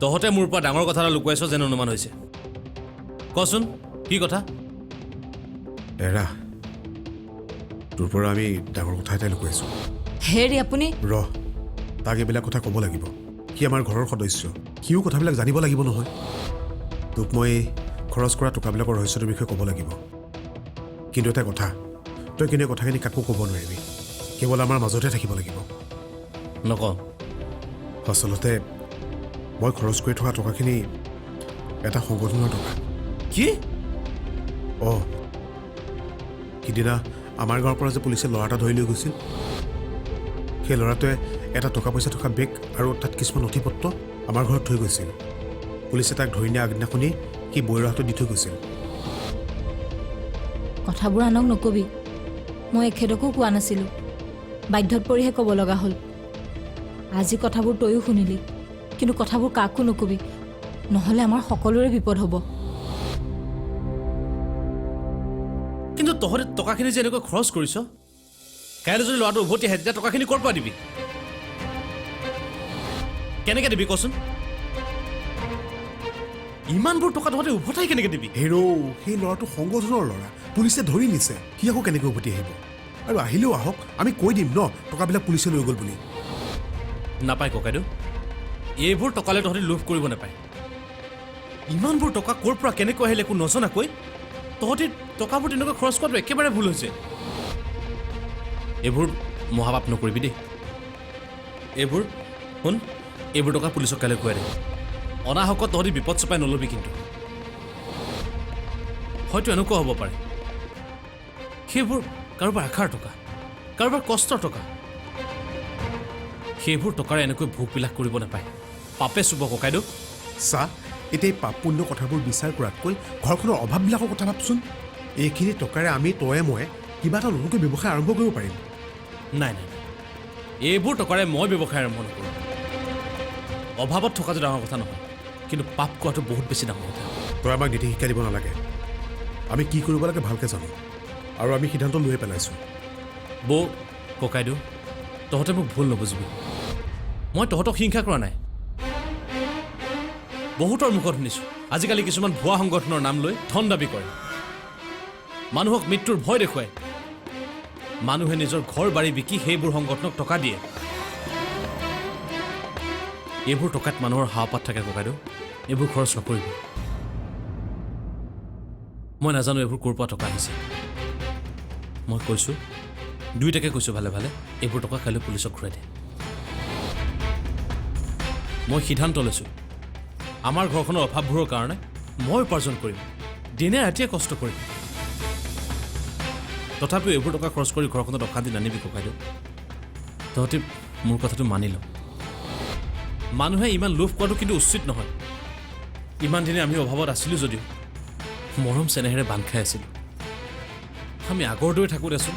তহঁতে মোৰ পৰা ডাঙৰ কথা এটা লুকুৱাইছ যেন অনুমান হৈছে কচোন কি কথা এৰা তোৰ পৰা আমি ডাঙৰ কথা এটা লুকুৱাইছোঁ হেৰি আপুনি তাক এইবিলাক কথা ক'ব লাগিব সি আমাৰ ঘৰৰ সদস্য সিও কথাবিলাক জানিব লাগিব নহয় তোক মই খৰচ কৰা টকাবিলাকৰ ৰহস্যটোৰ বিষয়ে ক'ব লাগিব কিন্তু এটা কথা তই কিন্তু কথাখিনি কাকো ক'ব নোৱাৰিবি কেৱল আমাৰ মাজতে থাকিব লাগিব নকওঁ আচলতে মই খৰচ কৰি থকা টকাখিনি এটা সংগঠনৰ টকা কি সিদিনা আমাৰ গাঁৱৰ পৰা যে পুলিচে ল'ৰা এটা ধৰি লৈ গৈছিল সেই ল'ৰাটোৱে এটা টকা পইচা থকা বেগ আৰু তাত কিছুমান নথি পত্ৰ আমাৰ ঘৰত থৈ গৈছিল পুলিচে তাক ধৰি নিয়া আগদিনাখনি সি বৈৰ হাতত দি থৈ গৈছিল কথাবোৰ আনক নকবি মই এখেতকো কোৱা নাছিলোঁ বাধ্যত পৰিহে ক'ব লগা হ'ল আজি কথাবোৰ তয়ো শুনিলি কিন্তু কথাবোৰ কাকো নকবি নহ'লে আমাৰ সকলোৰে বিপদ হ'ব কিন্তু তহঁতে টকাখিনি যে এনেকৈ খৰচ কৰিছ কাইলৈ যদি ল'ৰাটো উভতি আহে তেতিয়া টকাখিনি ক'ৰ পৰা দিবি কেনেকৈ দিবি কচোন ইমানবোৰ টকা তহঁতে উভতাই কেনেকৈ দিবি সেই ল'ৰাটো সংগঠনৰ ল'ৰা পুলিচে ধৰি নিছে সি আকৌ কেনেকৈ উভতি আহিব আৰু আহিলেও আহক আমি কৈ দিম ন টকাবিলাক পুলিচে লৈ গ'ল বুলি নাপায় ককাইদেউ এইবোৰ টকালৈ তহঁতে লোভ কৰিব নাপায় ইমানবোৰ টকা ক'ৰ পৰা কেনেকৈ আহিলে একো নজনাকৈ তহঁতে টকাবোৰ তেনেকৈ খৰচ কৰাটো একেবাৰে ভুল হৈছে এইবোৰ মহাপাপ নকৰিবি দেই এইবোৰ শুন এইবোৰ টকা পুলিচক কাইলৈ ঘূৰাই দে অনাহকত তহঁতি বিপদ চপাই নল'বি কিন্তু হয়তো এনেকুৱা হ'ব পাৰে সেইবোৰ কাৰোবাৰ আশাৰ টকা কাৰোবাৰ কষ্টৰ টকা সেইবোৰ টকাৰে এনেকৈ ভোগ বিলাস কৰিব নাপায় পাপে চুব ককাইদেউ চা এতিয়া এই পাপ পুণ্য কথাবোৰ বিচাৰ কৰাতকৈ ঘৰখনৰ অভাৱবিলাকৰ কথা ভাবচোন এইখিনি টকাৰে আমি তয়ে ময়ে কিবা এটা নতুনকৈ ব্যৱসায় আৰম্ভ কৰিব পাৰিম নাই নাই এইবোৰ টকাৰে মই ব্যৱসায় আৰম্ভ নকৰোঁ অভাৱত থকাটো ডাঙৰ কথা নহয় কিন্তু পাপ কৰাটো বহুত বেছি ডাঙৰ কথা তই আমাক নীতি শিক্ষা দিব নালাগে আমি কি কৰিব লাগে ভালকৈ জানো আৰু আমি সিদ্ধান্ত লৈয়ে পেলাইছোঁ বৌ ককাইদেউ তহঁতে মোক ভুল নবুজিবি মই তহঁতক হিংসা কৰা নাই বহুতৰ মুখত শুনিছোঁ আজিকালি কিছুমান ভুৱা সংগঠনৰ নাম লৈ ধন দাবী কৰে মানুহক মৃত্যুৰ ভয় দেখুৱায় মানুহে নিজৰ ঘৰ বাৰী বিকি সেইবোৰ সংগঠনক টকা দিয়ে এইবোৰ টকাত মানুহৰ হাওপাত থাকে ককাইদেউ এইবোৰ খৰচ নকৰিবি মই নাজানো এইবোৰ ক'ৰ পৰা টকা আহিছে মই কৈছোঁ দুইটাকে কৈছোঁ ভালে ভালে এইবোৰ টকা কাইলৈ পুলিচক ঘূৰাই দে মই সিদ্ধান্ত লৈছোঁ আমাৰ ঘৰখনৰ অভাৱবোৰৰ কাৰণে মই উপাৰ্জন কৰিম দিনে ৰাতিয়ে কষ্ট কৰিম তথাপিও এইবোৰ টকা খৰচ কৰি ঘৰখনত অশান্তি নানিবি ককাইদেউ তহঁতি মোৰ কথাটো মানি ল মানুহে ইমান লোভ কৰাটো কিন্তু উচিত নহয় ইমান দিনে আমি অভাৱত আছিলোঁ যদিও মৰম চেনেহেৰে বান্ধ খাই আছিলোঁ আমি আগৰ দৰে থাকোঁ দেচোন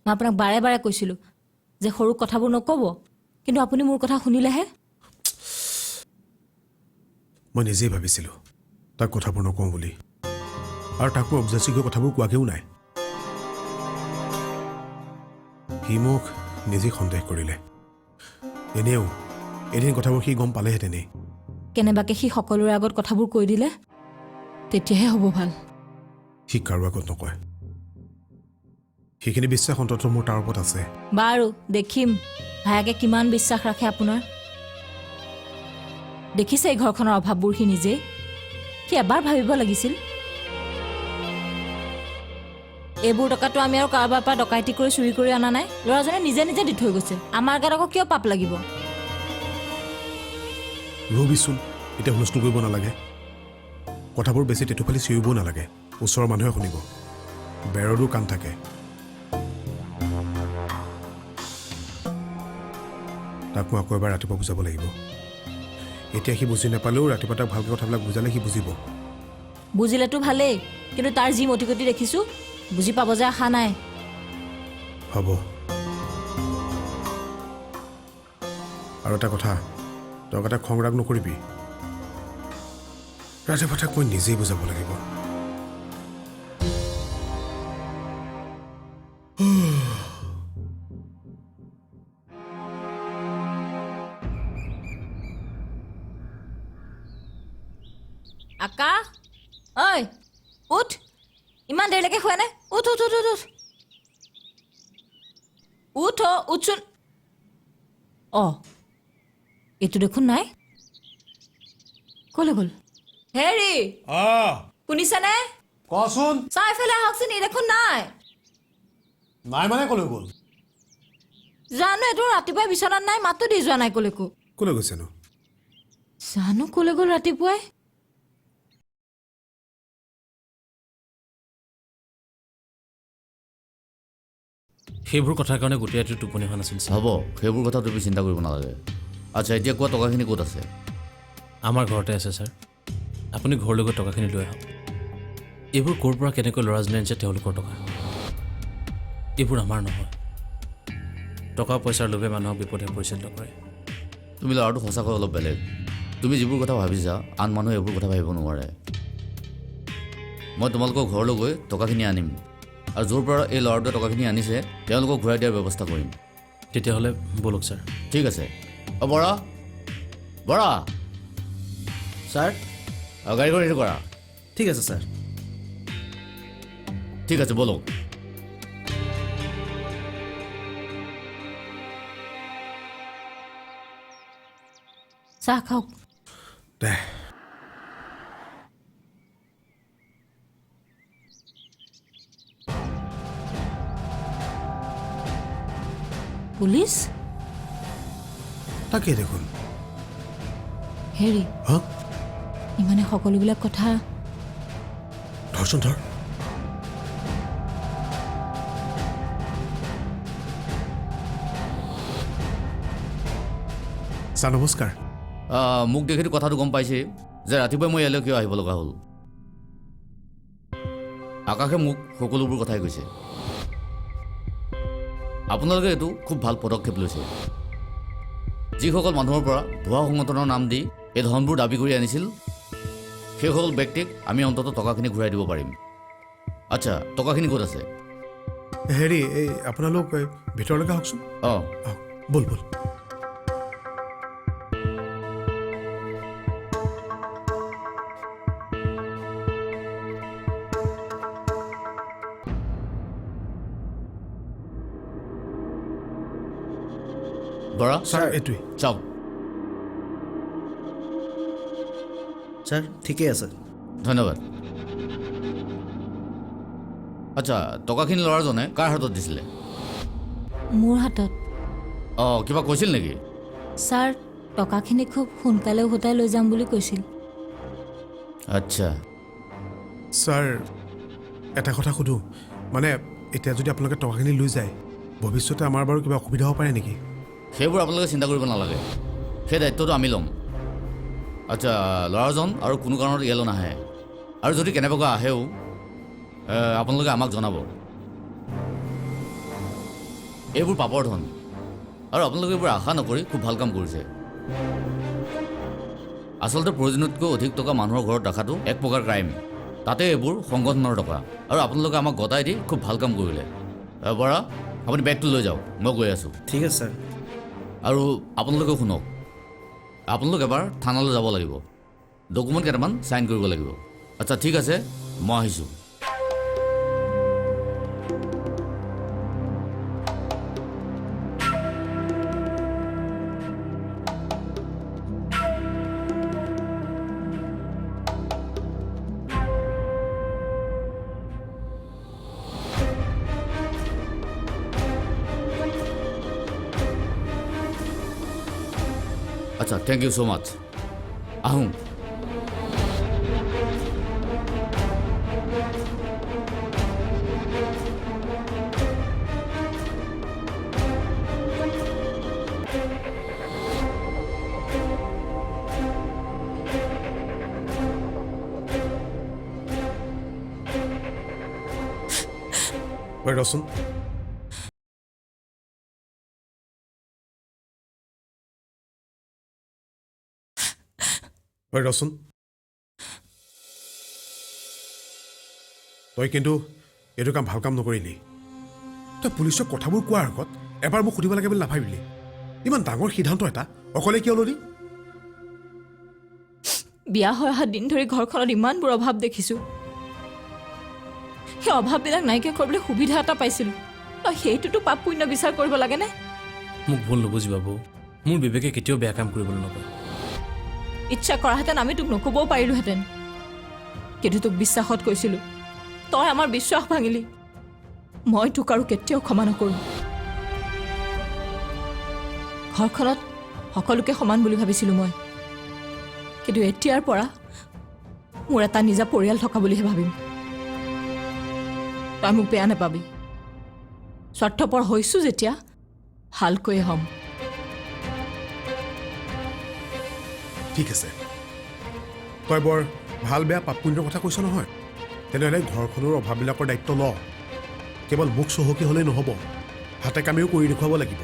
মই আপোনাক বাৰে বাৰে কৈছিলোঁ যে সৰু কথাবোৰ নক'ব কিন্তু আপুনি মোৰ কথা শুনিলেহে মই নিজেই ভাবিছিলোঁ তাক কথাবোৰ নকওঁ বুলি আৰু তাক মই অবজেক্টযোগ্য কথাবোৰ কোৱাগৈও নাই সি মোক নিজেই সন্দেহ কৰিলে এনেও এদিন কথাবোৰ সি গম পালেহেঁতেনেই কেনেবাকৈ সি সকলোৰে আগত কথাবোৰ কৈ দিলে তেতিয়াহে হ'ব ভাল সি কাৰো আগত নকয় সেইখিনি বিশ্বাস অন্তত মোৰ তাৰ ওপৰত আছে বাৰু দেখিম ভায়েকে কিমান বিশ্বাস ৰাখে আপোনাৰ দেখিছে এই ঘৰখনৰ অভাৱবোৰ সি নিজেই সি এবাৰ ভাবিব লাগিছিল এইবোৰ টকাটো আমি আৰু কাৰোবাৰ পৰা ডকাইতি কৰি চুৰি কৰি অনা নাই ল'ৰাজনে নিজে নিজে দি থৈ গৈছে আমাৰ গাত আকৌ কিয় পাপ লাগিব ৰবিচোন এতিয়া হুলস্থুল কৰিব নালাগে কথাবোৰ বেছি তেতুফালি চিঞৰিবও নালাগে ওচৰৰ মানুহে শুনিব বেৰৰো কাণ থাকে তাক মই আকৌ এবাৰ ৰাতিপুৱা বুজাব লাগিব এতিয়া সি বুজি নাপালেও ৰাতিপুৱা তাক ভালকৈ কথাবিলাক বুজালে সি বুজিব বুজিলেতো ভালেই কিন্তু তাৰ যি মতিগতি দেখিছোঁ বুজি পাব যে আশা নাই হ'ব আৰু এটা কথা তই এটা খং ৰাগ নকৰিবি ৰাতিপুৱা তাক মই নিজেই বুজাব লাগিব উঠ ইমান দেৰিলৈকে শুৱা নাই উঠ উঠ উঠ উঠ উঠ উঠ উঠচোন অঁ এইটো দেখোন নাই ক'লৈ গ'ল হেৰি শুনিছানে কচোন চাই এফালে আহকচোন ই দেখোন নাই নাই মানে ক'লৈ গ'ল জানো এইটো ৰাতিপুৱাই বিচনাত নাই মাতো দি যোৱা নাই ক'লৈকো ক'লৈ গৈছেনো জানো ক'লৈ গ'ল ৰাতিপুৱাই সেইবোৰ কথাৰ কাৰণে গোটেই ৰাতিটো টোপনি হোৱা নাছিল ছাৰ হ'ব সেইবোৰ কথা তুমি চিন্তা কৰিব নালাগে আচ্ছা এতিয়া কোৱা টকাখিনি ক'ত আছে আমাৰ ঘৰতে আছে ছাৰ আপুনি ঘৰলৈ গৈ টকাখিনি লৈ আহক এইবোৰ ক'ৰ পৰা কেনেকৈ ল'ৰাজনে আনিছে তেওঁলোকৰ টকা এইবোৰ আমাৰ নহয় টকা পইচাৰ লোভে মানুহক বিপদে পৰিচালিত কৰে তুমি ল'ৰাটো সঁচাকৈ অলপ বেলেগ তুমি যিবোৰ কথা ভাবিছা আন মানুহে এইবোৰ কথা ভাবিব নোৱাৰে মই তোমালোকৰ ঘৰলৈ গৈ টকাখিনি আনিম আৰু য'ৰ পৰা এই ল'ৰাটোৱে টকাখিনি আনিছে তেওঁলোকক ঘূৰাই দিয়াৰ ব্যৱস্থা কৰিম তেতিয়াহ'লে ব'লক ছাৰ ঠিক আছে অঁ বৰা বৰা ছাৰ গাড়ীখন ৰেডি কৰা ঠিক আছে ছাৰ ঠিক আছে ব'লক চাহ খাওক দে পুলিচ তাকেই দেখোন হেৰি হা ইমানে সকলোবিলাক কথা ধৰচোন ধৰ ছাৰ নমস্কাৰ মোক দেখি কথাটো গম পাইছে যে ৰাতিপুৱাই মই ইয়ালৈ কিয় আহিব লগা হ'ল আকাশে মোক সকলোবোৰ কথাই কৈছে আপোনালোকে এইটো খুব ভাল পদক্ষেপ লৈছে যিসকল মানুহৰ পৰা ভুৱা সংগঠনৰ নাম দি এই ধনবোৰ দাবী কৰি আনিছিল সেইসকল ব্যক্তিক আমি অন্ততঃ টকাখিনি ঘূৰাই দিব পাৰিম আচ্ছা টকাখিনি ক'ত আছে হেৰি এই আপোনালোক ভিতৰলৈকে আহকচোন অঁ আহক ব'ল ব'ল বৰা ছাৰ এইটোৱেই চাওক ছাৰ ঠিকেই আছে ধন্যবাদ আচ্ছা টকাখিনি ল'ৰাজনে কাৰ হাতত দিছিলে মোৰ হাতত অঁ কিবা কৈছিল নেকি ছাৰ টকাখিনি খুব সোনকালে উভতাই লৈ যাম বুলি কৈছিল আচ্ছা ছাৰ এটা কথা সুধোঁ মানে এতিয়া যদি আপোনালোকে টকাখিনি লৈ যায় ভৱিষ্যতে আমাৰ বাৰু কিবা অসুবিধা হ'ব পাৰে নেকি সেইবোৰ আপোনালোকে চিন্তা কৰিব নালাগে সেই দায়িত্বটো আমি ল'ম আচ্ছা ল'ৰাজন আৰু কোনো কাৰণত ইয়ালৈ নাহে আৰু যদি কেনেবাকৈ আহেও আপোনালোকে আমাক জনাব এইবোৰ পাপৰ ধন আৰু আপোনালোকে এইবোৰ আশা নকৰি খুব ভাল কাম কৰিছে আচলতে প্ৰয়োজনতকৈ অধিক টকা মানুহৰ ঘৰত ৰখাটো এক প্ৰকাৰ ক্ৰাইম তাতে এইবোৰ সংগঠনৰ টকা আৰু আপোনালোকে আমাক গতাই দি খুব ভাল কাম কৰিলে বৰা আপুনি বেগটো লৈ যাওক মই গৈ আছোঁ ঠিক আছে ছাৰ আৰু আপোনালোকেও শুনক আপোনালোক এবাৰ থানালৈ যাব লাগিব ডকুমেণ্ট কেইটামান চাইন কৰিব লাগিব আচ্ছা ঠিক আছে মই আহিছোঁ আচ্ছা থেংক ইউ ছ' মাছ আহোঁ ৰচোন ৰচোন তই কিন্তু এইটো কাম ভাল কাম নকৰিলি তই পুলিচক কথাবোৰ কোৱাৰ আগত এবাৰ মোক সুধিব লাগে বুলি নাভাবিলি ইমান ডাঙৰ সিদ্ধান্ত এটা অকলে কিয় ল'লি বিয়া হৈ অহা দিন ধৰি ঘৰখনত ইমানবোৰ অভাৱ দেখিছোঁ সেই অভাৱবিলাক নাইকিয়া কৰিবলৈ সুবিধা এটা পাইছিলোঁ তই সেইটোতো পাপ পুণ্য বিচাৰ কৰিব লাগেনে মোক ভুল নুবুজিবা বৌ মোৰ বিবেকে কেতিয়াও বেয়া কাম কৰিবলৈ নকয় ইচ্ছা কৰাহেঁতেন আমি তোক নক'বও পাৰিলোহেঁতেন কিন্তু তোক বিশ্বাসত কৈছিলোঁ তই আমাৰ বিশ্বাস ভাঙিলি মই তোক আৰু কেতিয়াও ক্ষমা নকৰোঁ ঘৰখনত সকলোকে সমান বুলি ভাবিছিলোঁ মই কিন্তু এতিয়াৰ পৰা মোৰ এটা নিজা পৰিয়াল থকা বুলিহে ভাবিম তই মোক বেয়া নাপাবি স্বাৰ্থপৰ হৈছোঁ যেতিয়া ভালকৈয়ে হ'ম ঠিক আছে তই বৰ ভাল বেয়া পাপ পুণ্যৰ কথা কৈছ নহয় তেনেহ'লে ঘৰখনৰ অভাৱবিলাকৰ দায়িত্ব ল কেৱল মুখ চহকী হ'লেই নহ'ব হাতে কামেও কৰি দেখুৱাব লাগিব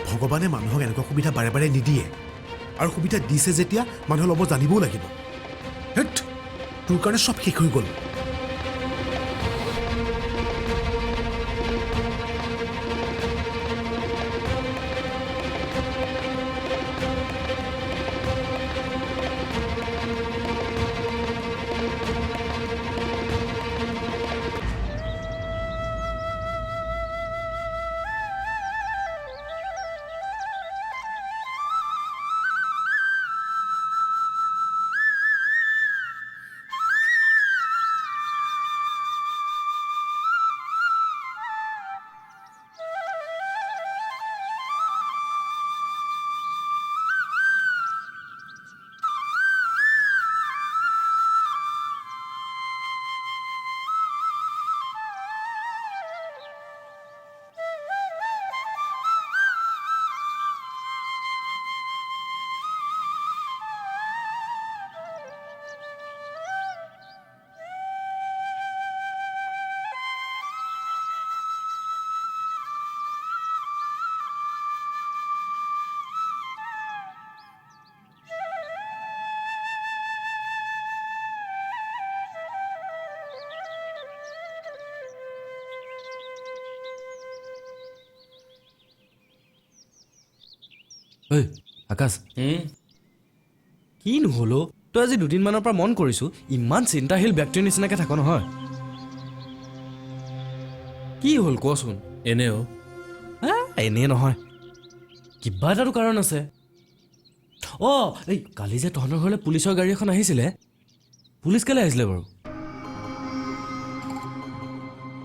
ভগৱানে মানুহক এনেকুৱা সুবিধা বাৰে বাৰে নিদিয়ে আৰু সুবিধা দিছে যেতিয়া মানুহে ল'ব জানিবও লাগিব হেৎ তোৰ কাৰণে চব শেষ হৈ গ'ল ঐ আকাশ কি নহ'লো তই আজি দুদিনমানৰ পৰা মন কৰিছোঁ ইমান চিন্তাশীল ব্যক্তিৰ নিচিনাকৈ থাক নহয় কি হ'ল কচোন এনেও এনেই নহয় কিবা এটাতো কাৰণ আছে অঁ এই কালি যে তহঁতৰ ঘৰলৈ পুলিচৰ গাড়ী এখন আহিছিলে পুলিচ কেলৈ আহিছিলে বাৰু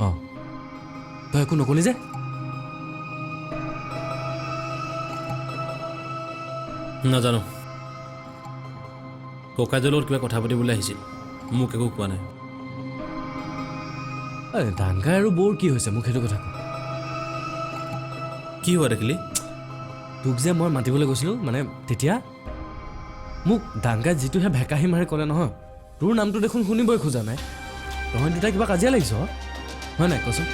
অঁ তই একো নকলি যে নাজানো ককাইদেউৰ লগত কিবা কথা পাতিবলৈ আহিছিল মোক একো কোৱা নাই ডাংকাই আৰু বৌৰ কি হৈছে মোক সেইটো কথা ক কি হোৱা দেখিলি তোক যে মই মাতিবলৈ গৈছিলোঁ মানে তেতিয়া মোক ডাংকাই যিটোহে ভেকাহি মাৰি ক'লে নহয় তোৰ নামটো দেখোন শুনিবই খোজা নাই তহঁত দুটাই কিবা কাজিয়া লাগিছ হয় নাই কচোন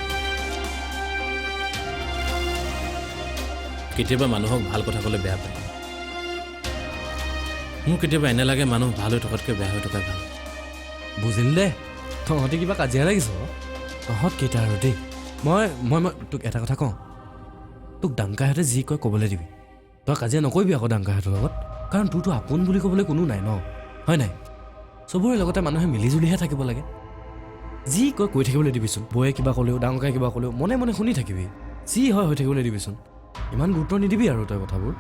কেতিয়াবা মানুহক ভাল কথা ক'লে বেয়া পায় মোৰ কেতিয়াবা এনে লাগে মানুহ ভাল হৈ থকাতকৈ বেয়া হৈ থকা ভাল বুজিল দে তহঁতে কিবা কাজিয়া লাগিছ তহঁত কেইটা আৰু দেই মই মই মই তোক এটা কথা কওঁ তোক ডাংকাহঁতে যি কয় ক'বলৈ দিবি তই কাজিয়া নকৰিবি আকৌ ডাংকাহঁতৰ লগত কাৰণ তোৰতো আপোন বুলি ক'বলৈ কোনো নাই ন হয় নাই চবৰে লগতে মানুহে মিলিজুলিহে থাকিব লাগে যি কয় কৈ থাকিবলৈ দিবিচোন বৌয়ে কিবা ক'লেও ডাঙৰকাই কিবা ক'লেও মনে মনে শুনি থাকিবি যি হয় হৈ থাকিবলৈ দিবিচোন ইমান গুৰুত্ব নিদিবি আৰু তই কথাবোৰ